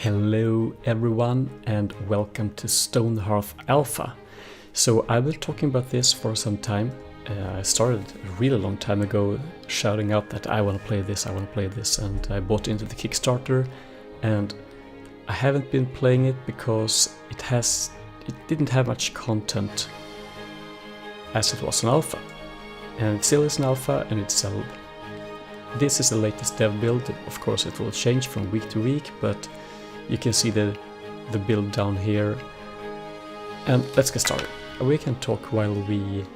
Hello everyone and welcome to Stonehearth Alpha. So I've been talking about this for some time. I started a really long time ago shouting out that I want to play this, and I bought into the Kickstarter, and I haven't been playing it because it didn't have much content as it was an alpha. And it still is an alpha, and this is the latest dev build. Of course it will change from week to week, but you can see the build down here. And let's get started. We can talk while we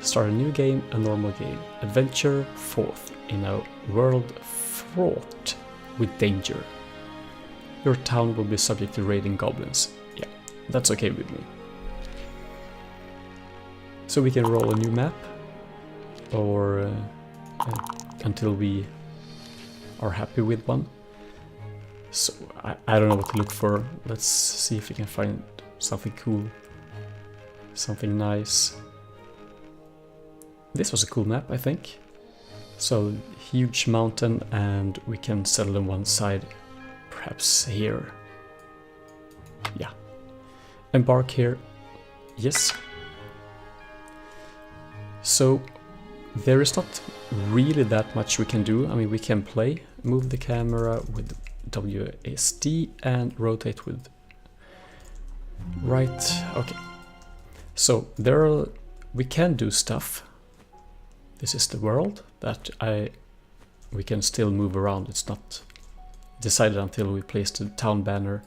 start a new game, a normal game. Adventure forth in a world fraught with danger. Your town will be subject to raiding goblins. Yeah, that's okay with me. So we can roll a new map, or until we are happy with one. So I don't know what to look for. Let's see if we can find something cool, something nice. This was a cool map, I think. So huge mountain, and we can settle on one side, perhaps here. Yeah. Embark here. Yes. So there is not really that much we can do. I mean, we can play, move the camera with WASD and rotate with right. Okay. So we can do stuff. This is the world that we can still move around. It's not decided until we place the town banner.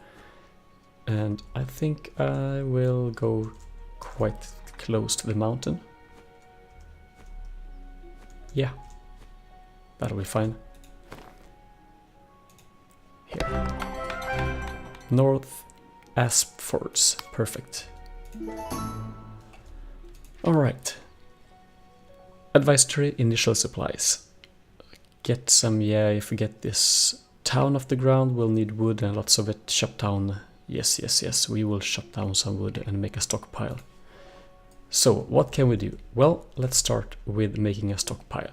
And I think I will go quite close to the mountain. Yeah, that'll be fine. Here. North Aspfords, perfect. Alright. Advisory initial supplies. Get some, if we get this town off the ground, we'll need wood and lots of it. Chop down, yes, we will chop down some wood and make a stockpile. So, what can we do? Well, let's start with making a stockpile.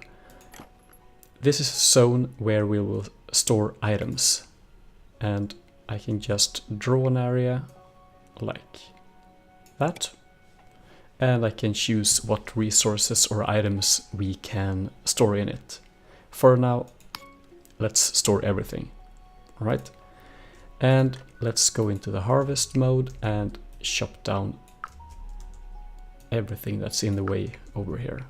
This is a zone where we will store items. And I can just draw an area like that. And I can choose what resources or items we can store in it. For now, let's store everything. Alright? And let's go into the harvest mode and chop down everything that's in the way over here.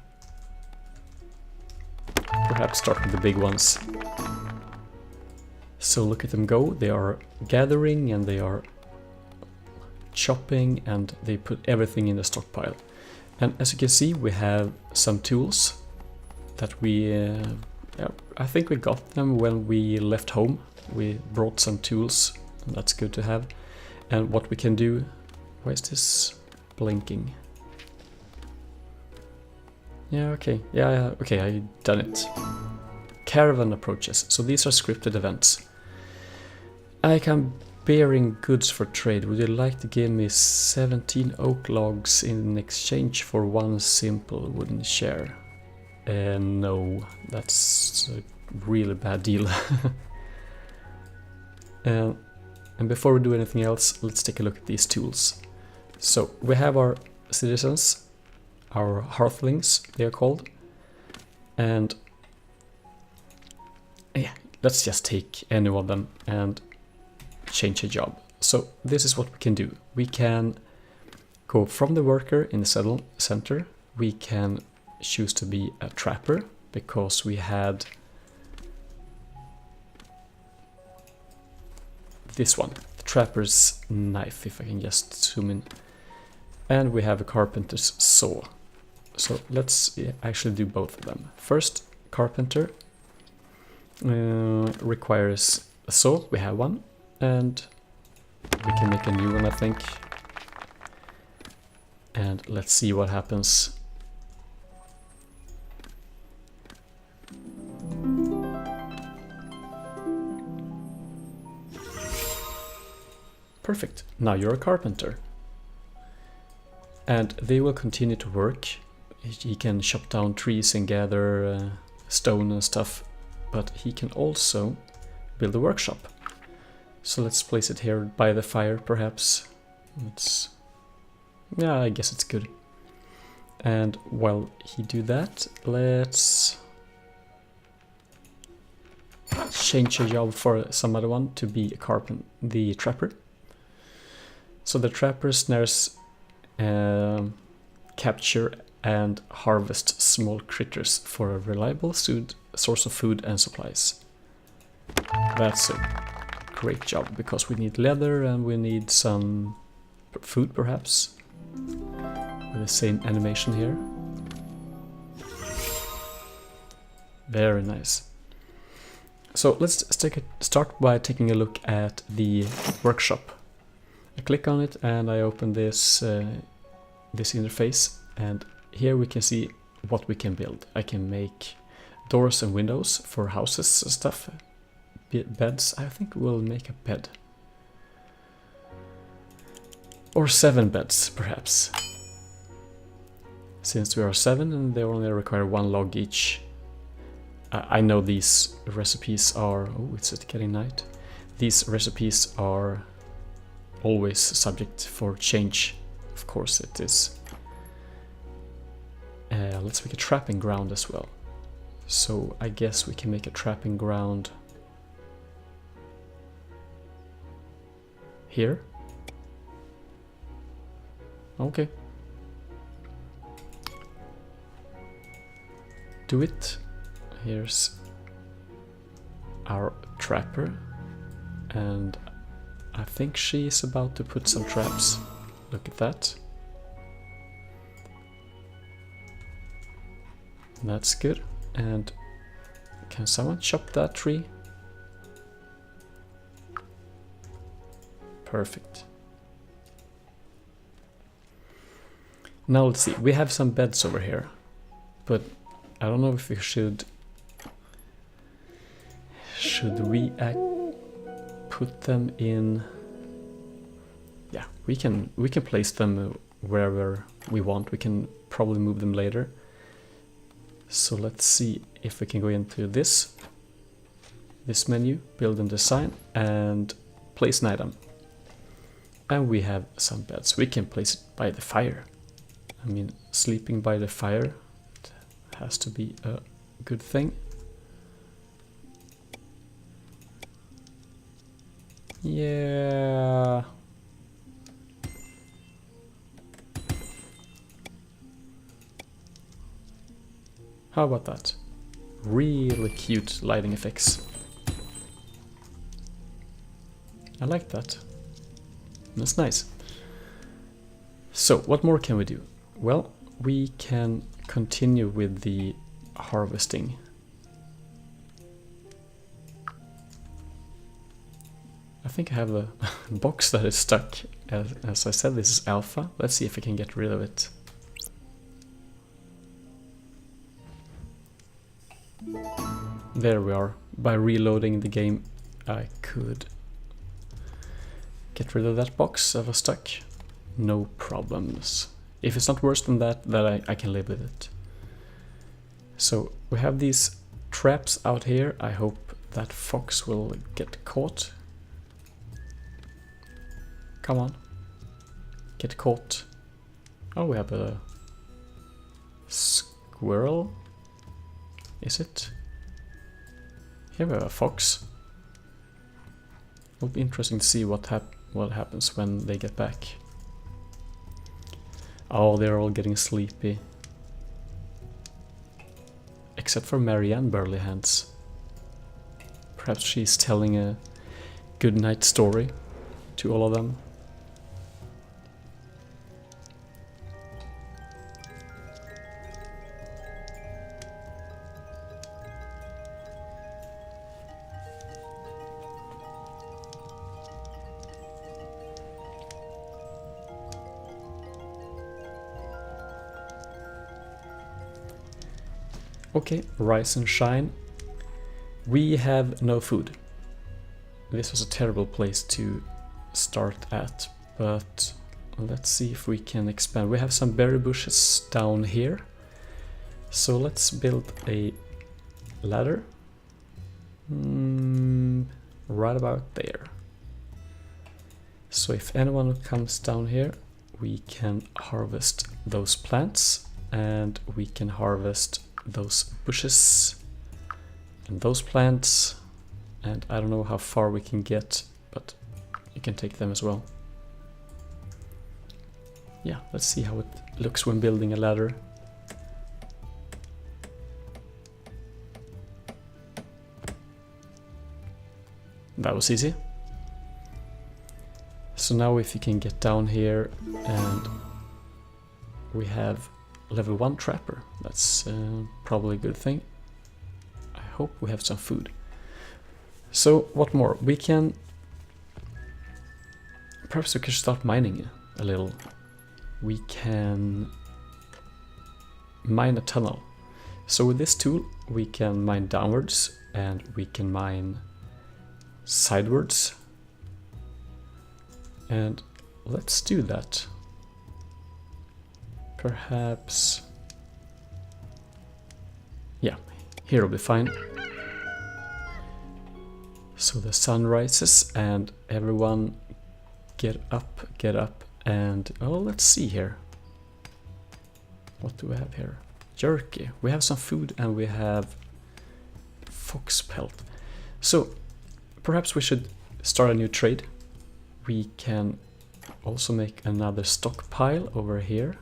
Perhaps start with the big ones. So look at them go. They are gathering and they are chopping, and they put everything in the stockpile. And as you can see, we have some tools that I think we got them when we left home. We brought some tools, and that's good to have. And what we can do, why is this blinking? Yeah, okay, okay, I done it. Caravan approaches. So these are scripted events. I come bearing goods for trade. Would you like to give me 17 oak logs in exchange for one simple wooden chair? No, that's a really bad deal. And before we do anything else, let's take a look at these tools. So we have our citizens, our hearthlings, they are called. And yeah, let's just take any of them and change a job. So this is what we can do. We can go from the worker in the center. We can choose to be a trapper because we had this one, the trapper's knife, if I can just zoom in. And we have a carpenter's saw. So let's actually do both of them. First, carpenter requires a saw. We have one. And we can make a new one, I think. And let's see what happens. Perfect. Now you're a carpenter. And they will continue to work. He can chop down trees and gather stone and stuff. But he can also build a workshop. So let's place it here by the fire, perhaps. Yeah, I guess it's good. And while he do that, let's change a job for some other one to be a the trapper. So the trapper snares capture and harvest small critters for a reliable source of food and supplies. That's a great job, because we need leather and we need some food, perhaps, with the same animation here. Very nice. So let's start by taking a look at the workshop. I click on it and I open this this interface, and here we can see what we can build. I can make doors and windows for houses and stuff. Beds, I think we'll make a bed. Or 7 beds, perhaps. Since we are 7 and they only require 1 log each. I know these recipes are... Oh, it's getting night. These recipes are always subject for change. Of course it is. Let's make a trapping ground as well. So I guess we can make a trapping ground here. Okay. Do it. Here's our trapper, and I think she's about to put some traps. Look at that. That's good. And can someone chop that tree? Perfect. Now let's see, we have some beds over here, but I don't know if we should we put them in... Yeah, we can place them wherever we want. We can probably move them later. So let's see if we can go into this menu, build and design, and place an item. And we have some beds. We can place it by the fire. I mean, sleeping by the fire, it has to be a good thing. Yeah. How about that? Really cute lighting effects. I like that. That's nice. So, what more can we do? Well, we can continue with the harvesting. I think I have a box that is stuck. As I said, this is alpha. Let's see if we can get rid of it. There we are. By reloading the game, I could get rid of that box that was stuck. No problems. If it's not worse than that, then I can live with it. So we have these traps out here. I hope that fox will get caught. Come on. Get caught. Oh, we have a squirrel. Is it? Here we have a fox. It'll be interesting to see what happens when they get back. Oh, they're all getting sleepy. Except for Marianne Burley Hands. Perhaps she's telling a good night story to all of them. Okay, rise and shine. We have no food. This was a terrible place to start at, but let's see if we can expand. We have some berry bushes down here. So let's build a ladder. Right about there. So if anyone comes down here, we can harvest those plants, and we can harvest those bushes and those plants, and I don't know how far we can get, but you can take them as well. Yeah, let's see how it looks when building a ladder. That was easy. So now if you can get down here, and we have level 1 trapper. That's probably a good thing. I hope we have some food. So what more? We can... Perhaps we could start mining a little. We can mine a tunnel. So with this tool we can mine downwards, and we can mine sidewards. And let's do that. Perhaps... yeah, here will be fine. So the sun rises and everyone get up, and... oh, let's see here. What do we have here? Jerky. We have some food and we have fox pelt. So perhaps we should start a new trade. We can also make another stockpile over here,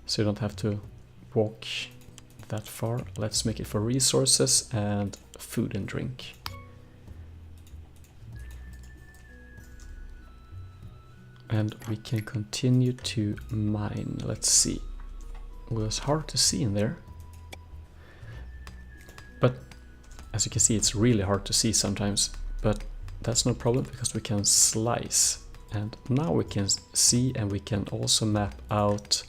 so you don't have to walk that far. Let's make it for resources and food and drink. And we can continue to mine. Let's see. Well, it's hard to see in there. But as you can see, it's really hard to see sometimes. But that's no problem, because we can slice. And now we can see, and we can also map out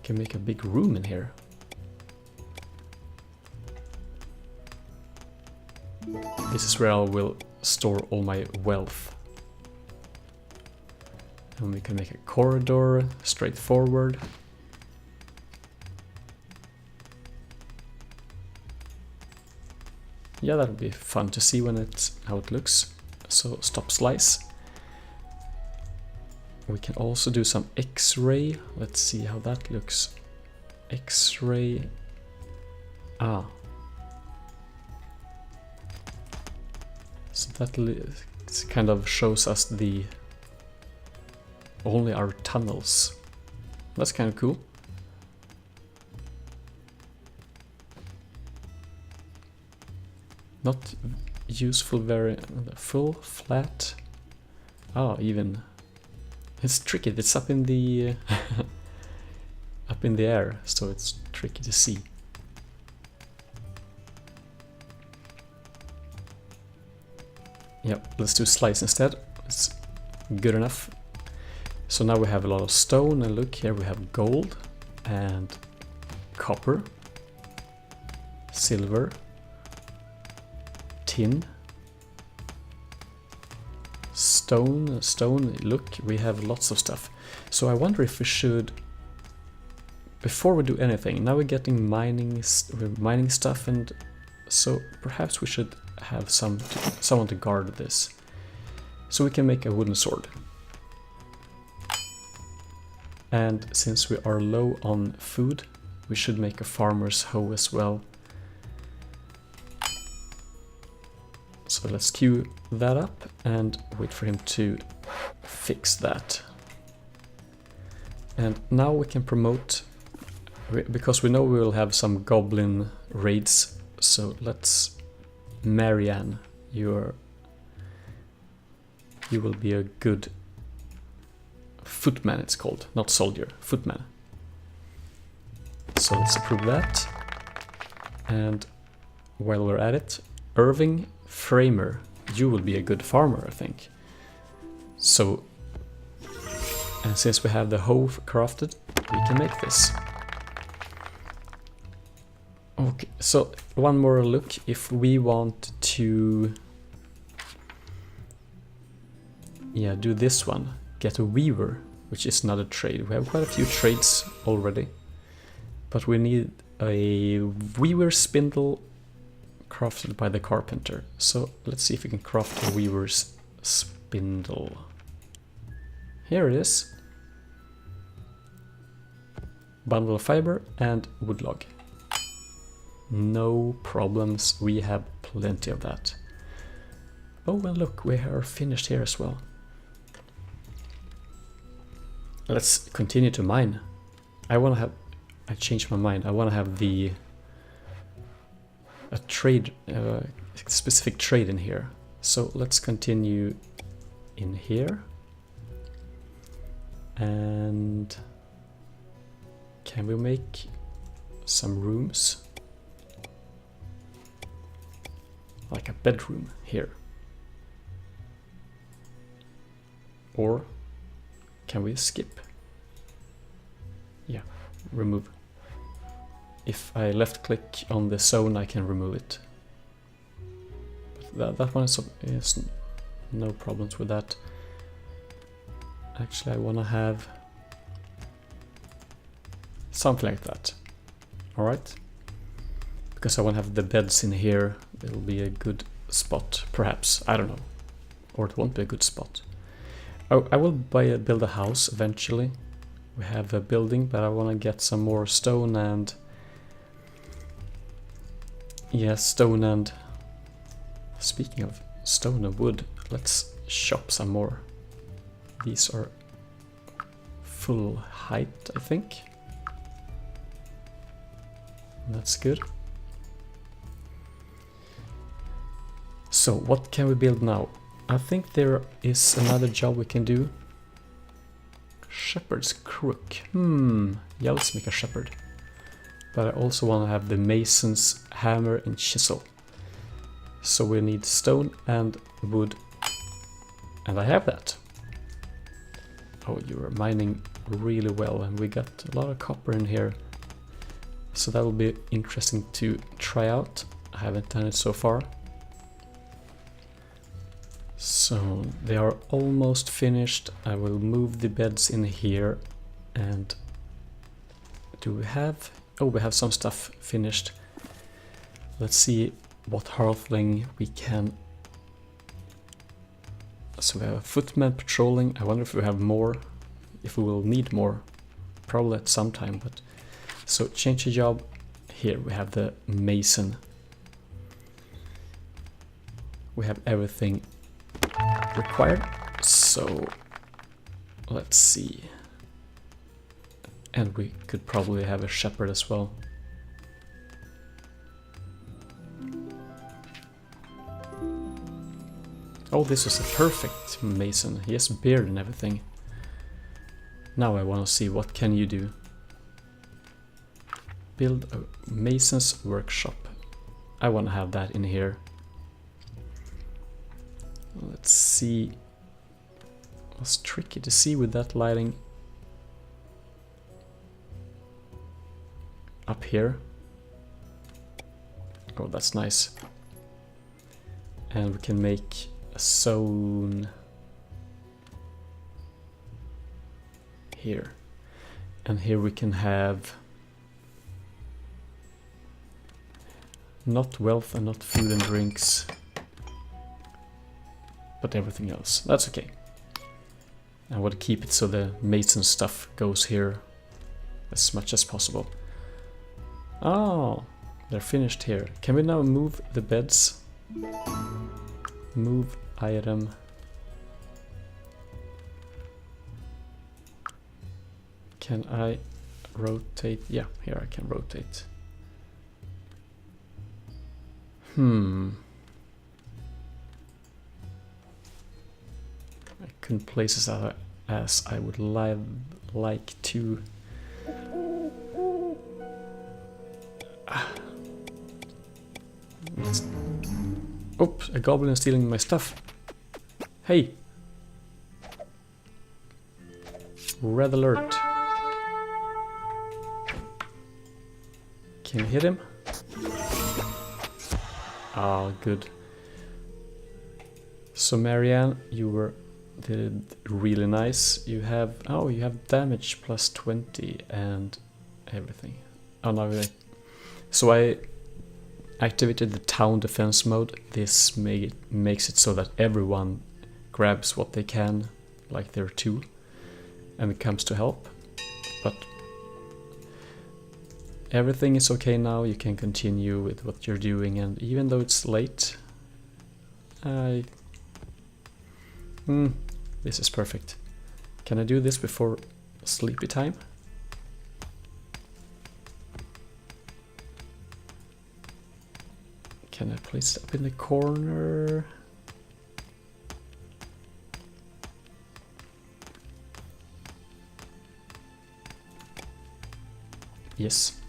can make a big room in here. This is where I will store all my wealth. And we can make a corridor straight forward. Yeah, that would be fun to see when how it looks. So stop slice. We can also do some X-ray. Let's see how that looks. X-ray. Ah. So that kind of shows us the only our tunnels. That's kind of cool. Not useful, very full, flat. Oh, even it's tricky. It's up in the up in the air, so it's tricky to see. Yep, let's do slice instead. It's good enough. So now we have a lot of stone, and look here, we have gold and copper, silver, tin, stone, look, we have lots of stuff. So I wonder if we should, before we do anything, now we're getting mining stuff, and so perhaps we should have someone to guard this. So we can make a wooden sword. And since we are low on food, we should make a farmer's hoe as well. So let's queue that up and wait for him to fix that. And now we can promote, because we know we will have some goblin raids. So let's, Marianne, you will be a good footman, it's called, not soldier, footman. So let's approve that. And while we're at it, Irving Framer, you will be a good farmer, I think. So, and since we have the hoe crafted, we can make this. Okay, so one more look. If we want to, yeah, do this one, get a weaver, which is another trade. We have quite a few trades already, but we need a weaver spindle crafted by the carpenter. So let's see if we can craft a weaver's spindle. Here it is. Bundle of fiber and wood log. No problems, we have plenty of that. Oh, and look, we are finished here as well. Let's continue to mine. I changed my mind. I want to have a trade, specific trade in here. So let's continue in here. And can we make some rooms? Like a bedroom here. Or can we skip? Yeah, remove. If I left click on the zone, I can remove it. But that one is no problems with that. Actually, I want to have something like that. Alright? Because I want to have the beds in here. It'll be a good spot, perhaps. I don't know. Or it won't be a good spot. Oh, I will build a house eventually. We have a building, but I want to get some more stone and... yeah, stone and... Speaking of stone and wood, let's shop some more. These are full height, I think. That's good. So, what can we build now? I think there is another job we can do. Shepherd's crook. Yeah, let's make a shepherd. But I also want to have the mason's hammer and chisel. So we need stone and wood. And I have that. Oh, you are mining really well, and we got a lot of copper in here. So that will be interesting to try out. I haven't done it so far. So they are almost finished. I will move the beds in here. And do we have... oh, we have some stuff finished. Let's see what hearthling we can... So we have a footman patrolling. I wonder if we have more, if we will need more. Probably at some time, but... So change the job. Here we have the mason. We have everything required. So let's see. And we could probably have a shepherd as well. Oh, this is a perfect mason. He has beard and everything. Now I want to see, what can you do? Build a mason's workshop. I want to have that in here. Let's see. It was tricky to see with that lighting. Up here. Oh, that's nice. And we can make a zone here. And here we can have not wealth and not food and drinks, but everything else. That's okay. I want to keep it so the mason stuff goes here as much as possible. Oh, they're finished here. Can we now move the beds? Move item. Can I rotate? Yeah, here I can rotate. I couldn't place it as I would like to. Oops, a goblin is stealing my stuff. Hey! Red alert. Can you hit him? Ah, good. So Marianne, you did really nice. You have damage plus 20 and everything. Oh no, so I activated the town defense mode. This makes it so that everyone grabs what they can, like their tool, and it comes to help. But everything is okay now. You can continue with what you're doing, and even though it's late, this is perfect. Can I do this before sleepy time? Can I place it up in the corner? Yes.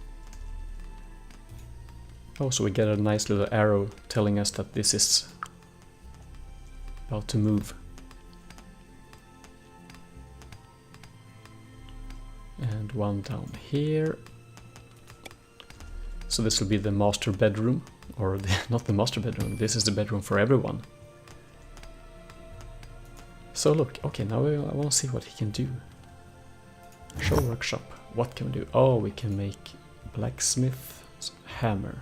Oh, so we get a nice little arrow telling us that this is about to move. And one down here. So this will be the master bedroom, or not the master bedroom, this is the bedroom for everyone. So look, okay, now I want to see what he can do. Show workshop, what can we do? Oh, we can make blacksmith hammer.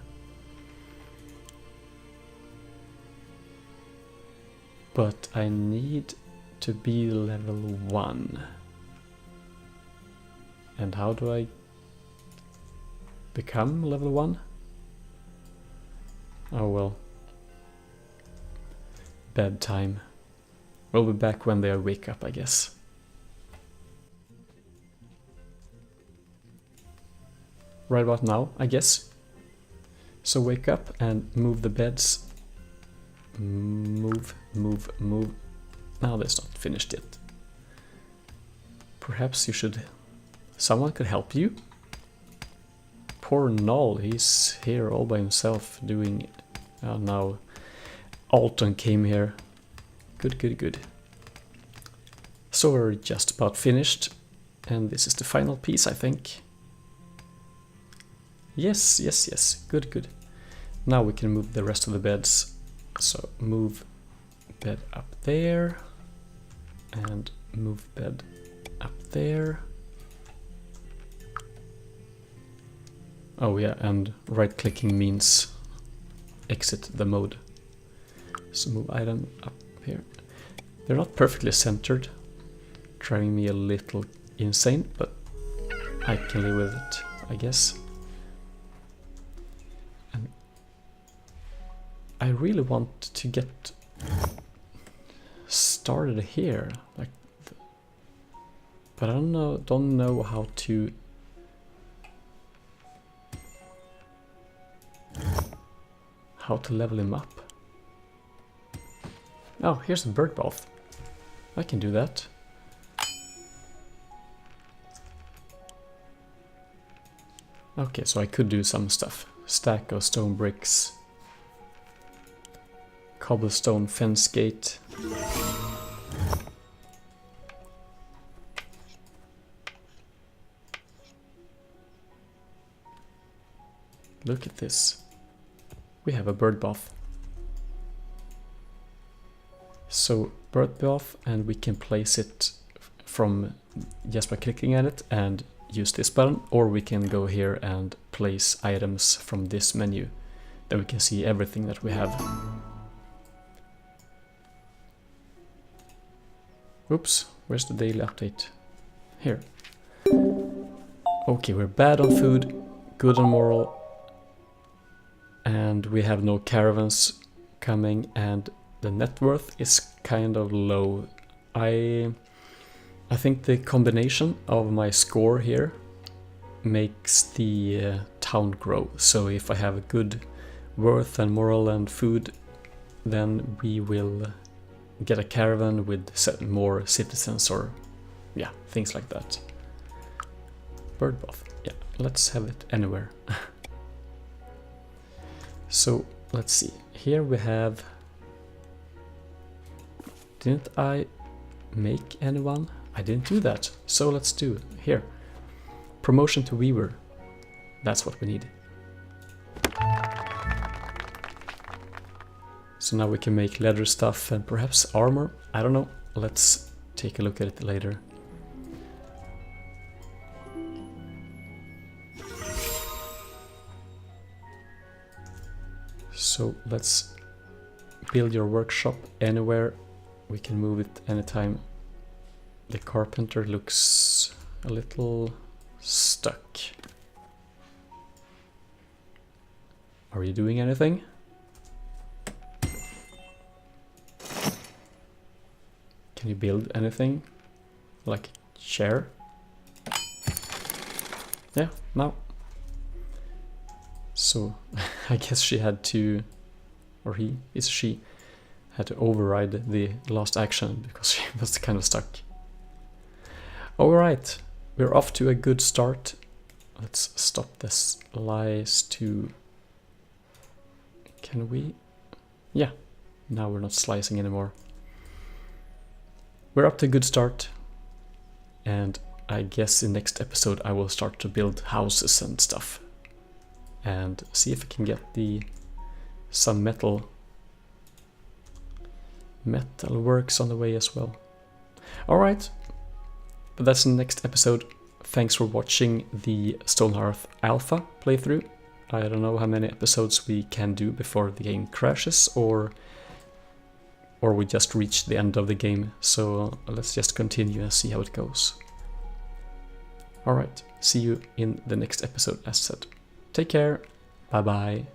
But I need to be level 1. And how do I become level 1? Oh well. Bedtime. We'll be back when they wake up, I guess. Right about now, I guess. So wake up and move the beds. Move, move, move. Now that's not finished yet. Perhaps you should... Someone could help you? Poor Null, he's here all by himself doing... now Alton came here. Good, good, good. So we're just about finished. And this is the final piece, I think. Yes, yes, yes. Good, good. Now we can move the rest of the beds. So move bed up there. And move bed up there. Oh yeah, and right-clicking means exit the mode. So move item up here. They're not perfectly centered, driving me a little insane, but I can live with it, I guess. And I really want to get started here, like, but I don't know how to. How to level him up. Oh, here's a Birdbath. I can do that. Okay, so I could do some stuff. Stack of stone bricks. Cobblestone fence gate. Look at this. We have a Birdbath. So Birdbath, and we can place it from just by clicking at it and use this button, or we can go here and place items from this menu. Then we can see everything that we have. Oops, where's the daily update? Here. Okay, we're bad on food, good on moral, and we have no caravans coming, and the net worth is kind of low. I think the combination of my score here makes the town grow. So if I have a good worth and moral and food, then we will get a caravan with more citizens, or yeah, things like that. Birdbath, yeah, let's have it anywhere. So let's see, here we have, didn't I make anyone? I didn't do that, so let's do here. Promotion to Weaver, that's what we need. So now we can make leather stuff and perhaps armor, I don't know, let's take a look at it later. So let's build your workshop anywhere. We can move it anytime. The carpenter looks a little stuck. Are you doing anything? Can you build anything? Like a chair? Yeah, no. So I guess she had to, or she had to override the last action because she was kind of stuck. Alright, we're off to a good start. Let's stop this slice to... Can we? Yeah, now we're not slicing anymore. We're up to a good start. And I guess in next episode I will start to build houses and stuff. And see if I can get some metal works on the way as well. Alright, but that's in the next episode. Thanks for watching the Stonehearth Alpha playthrough. I don't know how many episodes we can do before the game crashes, or we just reach the end of the game, so let's just continue and see how it goes. Alright, see you in the next episode as said. Take care, bye bye.